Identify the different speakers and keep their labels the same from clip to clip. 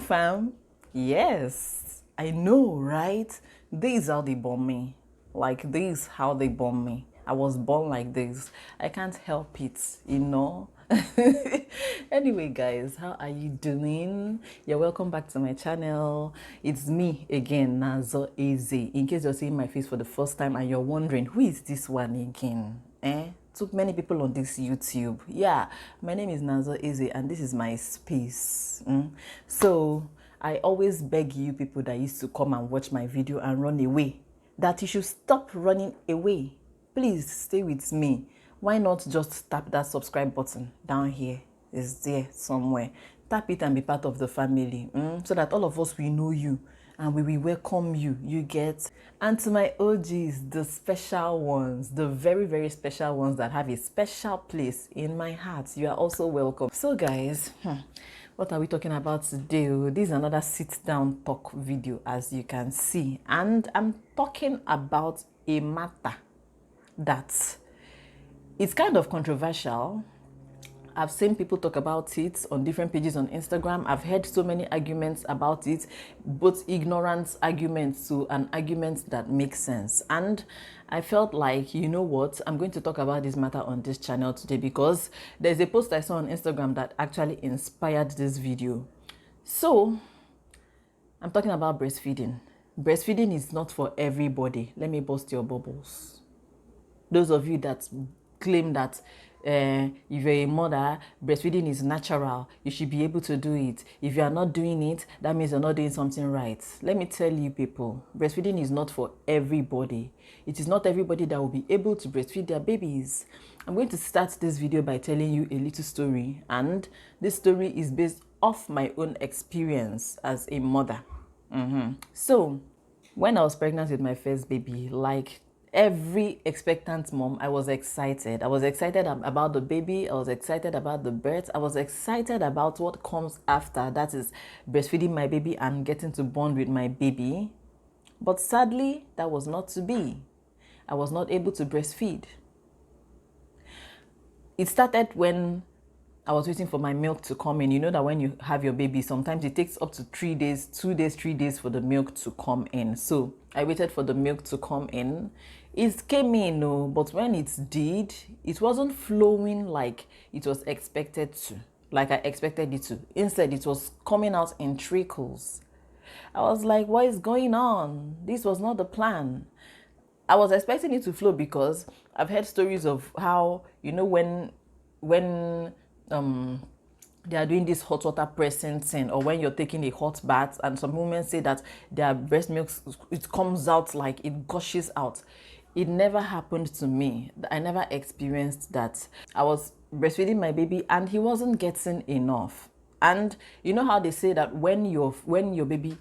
Speaker 1: fam. Yes, I know, right? This is how they born me. Like this, how they born me. I was born like this. I can't help it, you know. Anyway, guys, how are you doing? You're welcome back to my channel. It's me again, Nazo Easy. In case you're seeing my face for the first time and you're wondering, who is this one again? Took many people on this YouTube. Yeah, my name is Nazo Easy and this is my space. So I always beg you people that used to come and watch my video and run away that you should stop running away. Please stay with me. Why not just tap that subscribe button down here? It's there somewhere. Tap it and be part of the family, so that all of us will know you and we will welcome you. You get? And to my OGs, the special ones, the very, very special ones that have a special place in my heart, you are also welcome. So guys, what are we talking about today? This is another sit down talk video, as you can see, and I'm talking about a matter that it's kind of controversial. I've seen people talk about it on different pages on Instagram. I've heard so many arguments about it, both ignorant arguments to an argument that makes sense. And I felt like, you know what, I'm going to talk about this matter on this channel today because there's a post I saw on Instagram that actually inspired this video. So I'm talking about breastfeeding. Breastfeeding is not for everybody. Let me burst your bubbles. Those of you that claim that if you're a mother, breastfeeding is natural, you should be able to do it. If you are not doing it, that means you're not doing something right. Let me tell you people, breastfeeding is not for everybody. It is not everybody that will be able to breastfeed their babies. I'm going to start this video by telling you a little story, and this story is based off my own experience as a mother. So when I was pregnant with my first baby, like every expectant mom, I was excited. I was excited about the baby. I was excited about the birth. I was excited about what comes after. That is breastfeeding my baby and getting to bond with my baby. But sadly, that was not to be. I was not able to breastfeed. It started when I was waiting for my milk to come in. You know that when you have your baby, sometimes it takes up to 3 days, 2 days, 3 days for the milk to come in. So I waited for the milk to come in. It came in, but when it did, it wasn't flowing like it was expected to, like I expected it to. Instead, it was coming out in trickles. I was like, what is going on? This was not the plan. I was expecting it to flow because I've heard stories of how, you know, when they are doing this hot water pressing thing, or when you're taking a hot bath and some women say that their breast milk, it comes out like it gushes out. It never happened to me. I never experienced that. I was breastfeeding my baby and he wasn't getting enough. And you know how they say that when your baby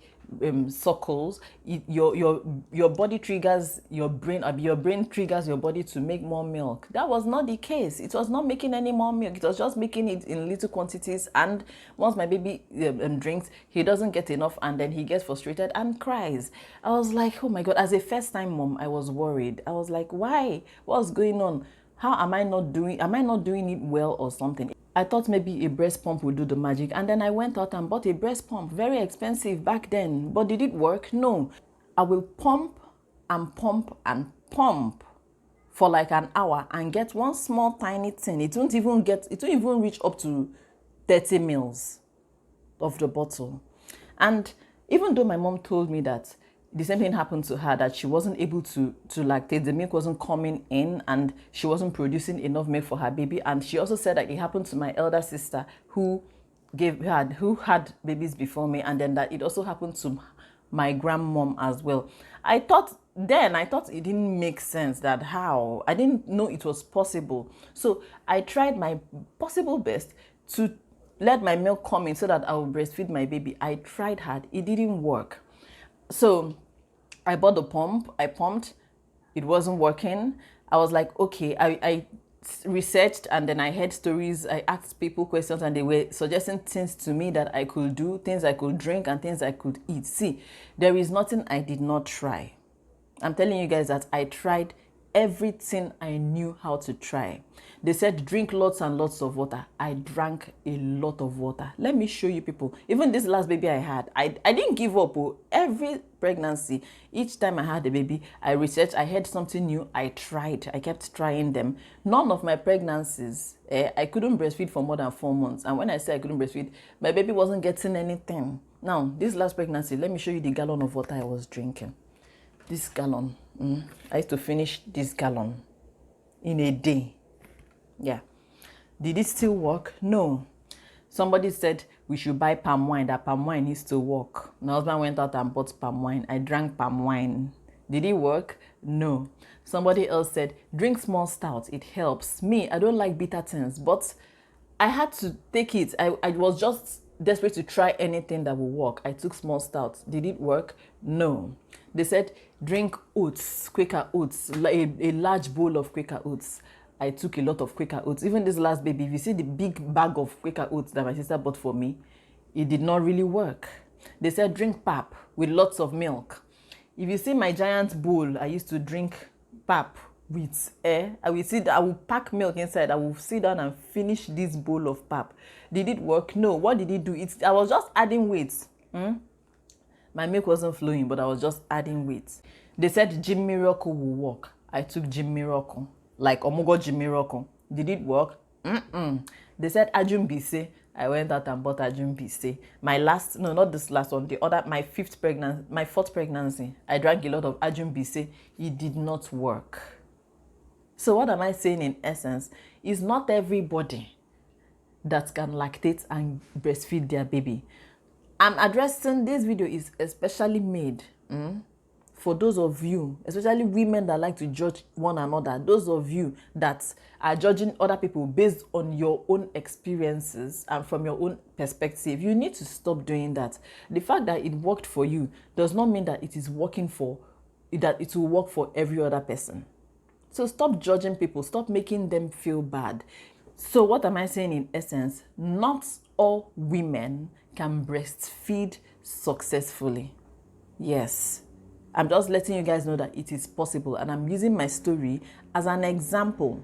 Speaker 1: suckles, your body triggers your brain triggers your body to make more milk. That was not the case. It was not making any more milk. It was just making it in little quantities, and once my baby drinks, he doesn't get enough and then he gets frustrated and cries. I was like, oh my God. As a first-time mom, I was worried. I was like, why? What's going on? How am I not doing it well or something? I thought maybe a breast pump would do the magic, and then I went out and bought a breast pump. Very expensive back then, but did it work? No. I will pump and pump and pump for like an hour and get one small tiny thing. It won't even reach up to 30 mils of the bottle. And even though my mom told me that the same thing happened to her, that she wasn't able to lactate, the milk wasn't coming in and she wasn't producing enough milk for her baby. And she also said that it happened to my elder sister who had babies before me, and then that it also happened to my grandmom as well. I thought it didn't make sense, that how, I didn't know it was possible. So I tried my possible best to let my milk come in so that I would breastfeed my baby. I tried hard. It didn't work. So I bought the pump, I pumped, it wasn't working. I was like, okay, I researched, and then I heard stories, I asked people questions, and they were suggesting things to me that I could do, things I could drink, and things I could eat. See, there is nothing I did not try. I'm telling you guys that I tried everything I knew how to try. They said drink lots and lots of water. I drank a lot of water. Let me show you people. Even this last baby I had, I didn't give up. Oh. Every pregnancy, each time I had a baby, I researched, I heard something new, I tried. I kept trying them. None of my pregnancies, I couldn't breastfeed for more than 4 months. And when I say I couldn't breastfeed, my baby wasn't getting anything. Now, this last pregnancy, let me show you the gallon of water I was drinking. This gallon, I used to finish this gallon in a day. Yeah. Did it still work? No. Somebody said we should buy palm wine, that palm wine needs to work. My husband went out and bought palm wine. I drank palm wine. Did it work? No. Somebody else said drink small stout, it helps. Me, I don't like bitter things, but I had to take it. I was just desperate to try anything that would work. I took small stout. Did it work? No. They said drink oats, Quaker oats, a large bowl of Quaker oats. I took a lot of Quaker oats. Even this last baby, if you see the big bag of Quaker oats that my sister bought for me, it did not really work. They said drink pap with lots of milk. If you see my giant bowl, I used to drink pap with I will sit, I will pack milk inside. I will sit down and finish this bowl of pap. Did it work? No. What did it do? I was just adding weight. My milk wasn't flowing, but I was just adding weight. They said Gym Miracle will work. I took Gym Miracle, like Omugo Gym Miracle. Did it work? They said Ajun Bise. I went out and bought Ajun Bise. My last, no, not this last one, the other, my fourth pregnancy, I drank a lot of Ajun Bise. It did not work. So what am I saying in essence is not everybody that can lactate and breastfeed their baby. I'm addressing, this video is especially made for those of you, especially women that like to judge one another, those of you that are judging other people based on your own experiences and from your own perspective. You need to stop doing that. The fact that it worked for you does not mean that it is working for, that it will work for every other person. So stop judging people, stop making them feel bad. So what am I saying in essence? Not all women can breastfeed successfully. Yes. I'm just letting you guys know that it is possible, and I'm using my story as an example.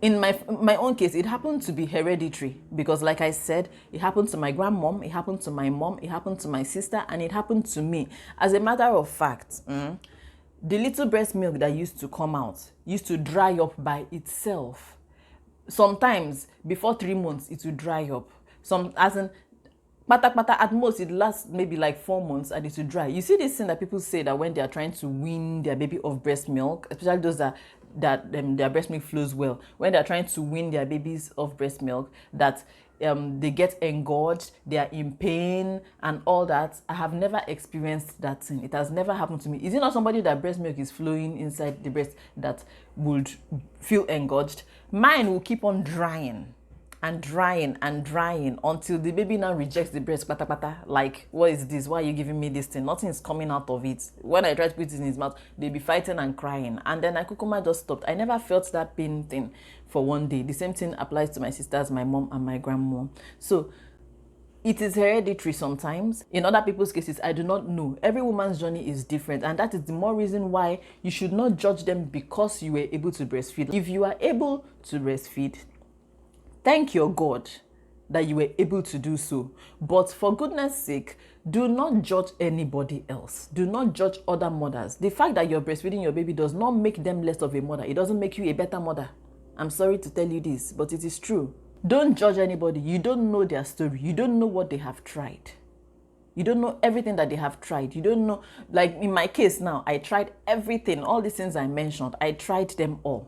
Speaker 1: In my own case, it happened to be hereditary because, like I said, it happened to my grandmom, it happened to my mom, it happened to my sister, and it happened to me. As a matter of fact, the little breast milk that used to come out used to dry up by itself. Sometimes, before 3 months, it would dry up. At most, it lasts maybe like 4 months and it will dry. You see this thing that people say that when they are trying to wean their baby of breast milk, especially those that their breast milk flows well, when they are trying to wean their babies of breast milk, that they get engorged, they are in pain and all that. I have never experienced that thing. It has never happened to me. Is it not somebody that breast milk is flowing inside the breast that would feel engorged? Mine will keep on drying and drying and drying until the baby now rejects the breast. Like, what is this? Why are you giving me this thing? Nothing is coming out of it. When I try to put it in his mouth, they be fighting and crying. And then I kukuma just stopped. I never felt that pain thing for one day. The same thing applies to my sisters, my mom, and my grandmom. So it is hereditary sometimes. In other people's cases, I do not know. Every woman's journey is different, and that is the more reason why you should not judge them because you were able to breastfeed. If you are able to breastfeed, thank your God that you were able to do so. But for goodness sake, do not judge anybody else. Do not judge other mothers. The fact that you're breastfeeding your baby does not make them less of a mother. It doesn't make you a better mother. I'm sorry to tell you this, but it is true. Don't judge anybody. You don't know their story. You don't know what they have tried. You don't know everything that they have tried. You don't know, like in my case now, I tried everything. All these things I mentioned, I tried them all.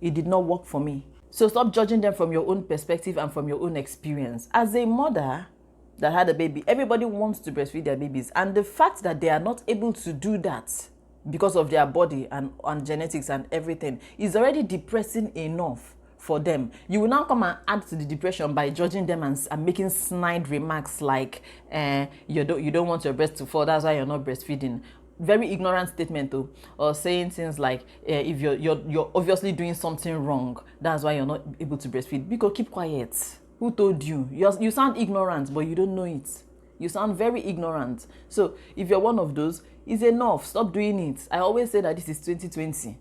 Speaker 1: It did not work for me. So stop judging them from your own perspective and from your own experience. As a mother that had a baby, everybody wants to breastfeed their babies. And the fact that they are not able to do that because of their body and genetics and everything is already depressing enough for them. You will now come and add to the depression by judging them and making snide remarks like, you don't want your breast to fall, that's why you're not breastfeeding. Very ignorant statement though, or saying things like, if you're obviously doing something wrong, that's why you're not able to breastfeed. Because keep quiet. Who told you? You sound ignorant, but you don't know it. You sound very ignorant. So if you're one of those, it's enough. Stop doing it. I always say that this is 2020.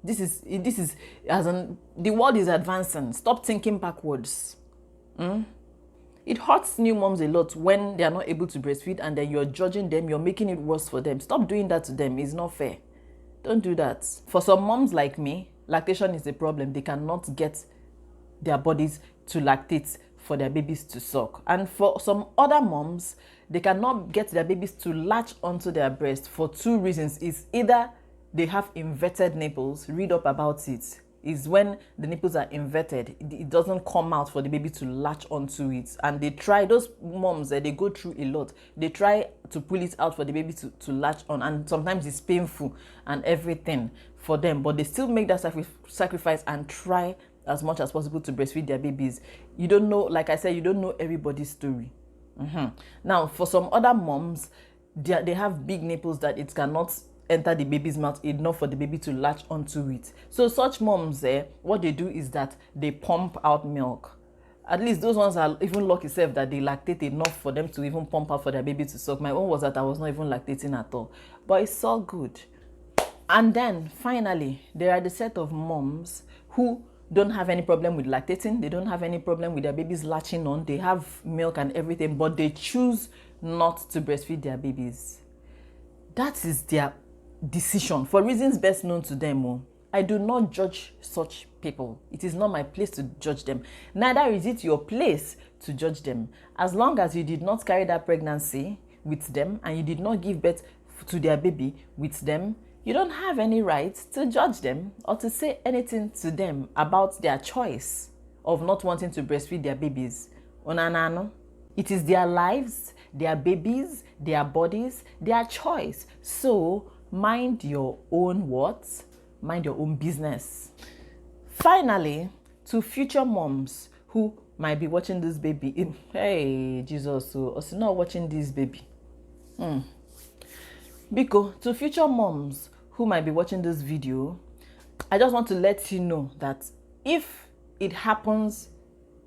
Speaker 1: This is as in the world is advancing. Stop thinking backwards. It hurts new moms a lot when they are not able to breastfeed and then you're judging them, you're making it worse for them. Stop doing that to them. It's not fair. Don't do that. For some moms like me, lactation is a problem. They cannot get their bodies to lactate for their babies to suck. And for some other moms, they cannot get their babies to latch onto their breast for two reasons. It's either they have inverted nipples, read up about it. Is when the nipples are inverted, it doesn't come out for the baby to latch onto it. And they try, those moms, they go through a lot. They try to pull it out for the baby to latch on, and sometimes it's painful and everything for them, but they still make that sacrifice and try as much as possible to breastfeed their babies. You don't know, like I said, you don't know everybody's story. Now, for some other moms, they have big nipples that it cannot enter the baby's mouth enough for the baby to latch onto it. So such moms, what they do is that they pump out milk. At least those ones are even lucky self that they lactate enough for them to even pump out for their baby to suck. My own was that I was not even lactating at all. But it's all good. And then finally, there are the set of moms who don't have any problem with lactating. They don't have any problem with their babies latching on. They have milk and everything, but they choose not to breastfeed their babies. That is their decision for reasons best known to them. I do not judge such people. It is not my place to judge them. Neither is it your place to judge them. As long as you did not carry that pregnancy with them and you did not give birth to their baby with them, you don't have any right to judge them or to say anything to them about their choice of not wanting to breastfeed their babies. Onanano. It is their lives, their babies, their bodies, their choice. So mind your own what? Mind your own business. Finally, to future moms who might be watching this baby. Hey, Jesus, so also not watching this baby. Because to future moms who might be watching this video, I just want to let you know that if it happens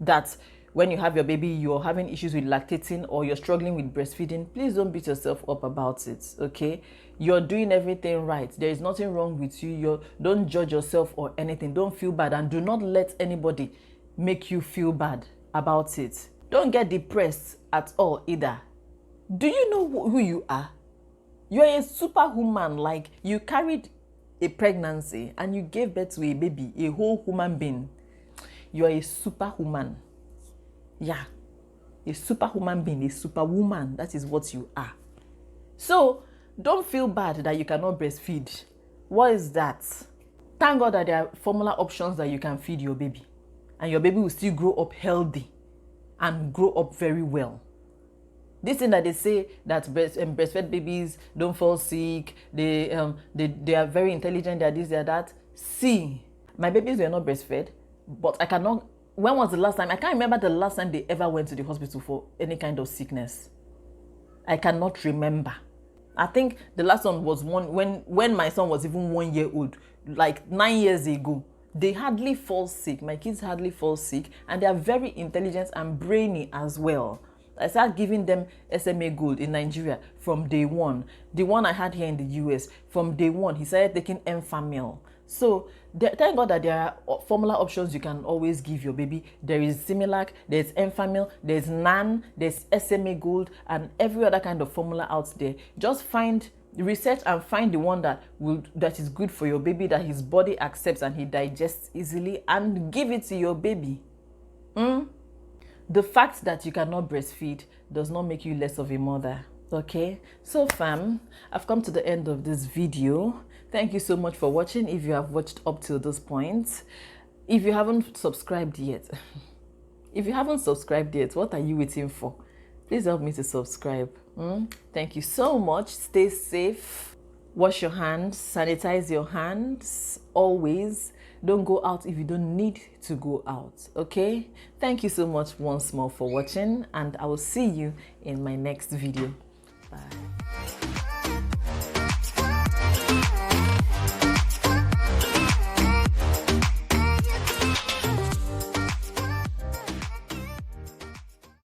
Speaker 1: that when you have your baby, you're having issues with lactating or you're struggling with breastfeeding, please don't beat yourself up about it, okay? You're doing everything right. There is nothing wrong with you. Don't judge yourself or anything. Don't feel bad, and do not let anybody make you feel bad about it. Don't get depressed at all either. Do you know who you are? You're a superwoman. Like, you carried a pregnancy and you gave birth to a baby, a whole human being. You're a superwoman. Yeah, a superhuman being, a superwoman. That is what you are. So don't feel bad that you cannot breastfeed. What is that? Thank God that there are formula options that you can feed your baby, and your baby will still grow up healthy and grow up very well. This thing that they say that breastfed babies don't fall sick, they are very intelligent, they are this, they are that. See, my babies were not breastfed, but I cannot. When was the last time? I can't remember the last time they ever went to the hospital for any kind of sickness. I cannot remember. I think the last one was when my son was even 1 year old, like 9 years ago. They hardly fall sick. My kids hardly fall sick, and they are very intelligent and brainy as well. I started giving them SMA Gold in Nigeria from day one. The one I had here in the US, from day one, he started taking Enfamil. So thank God that there are formula options you can always give your baby. There is Similac, there's Enfamil, there's NAN, there's SMA Gold, and every other kind of formula out there. Just research and find the one that is good for your baby, that his body accepts and he digests easily, and give it to your baby. The fact that you cannot breastfeed does not make you less of a mother. Okay, so fam, I've come to the end of this video. Thank you so much for watching. If you have watched up till this point, if you haven't subscribed yet, what are you waiting for? Please help me to subscribe. Thank you so much. Stay safe. Wash your hands. Sanitize your hands always. Don't go out if you don't need to go out. Okay? Thank you so much once more for watching, and I will see you in my next video. Bye.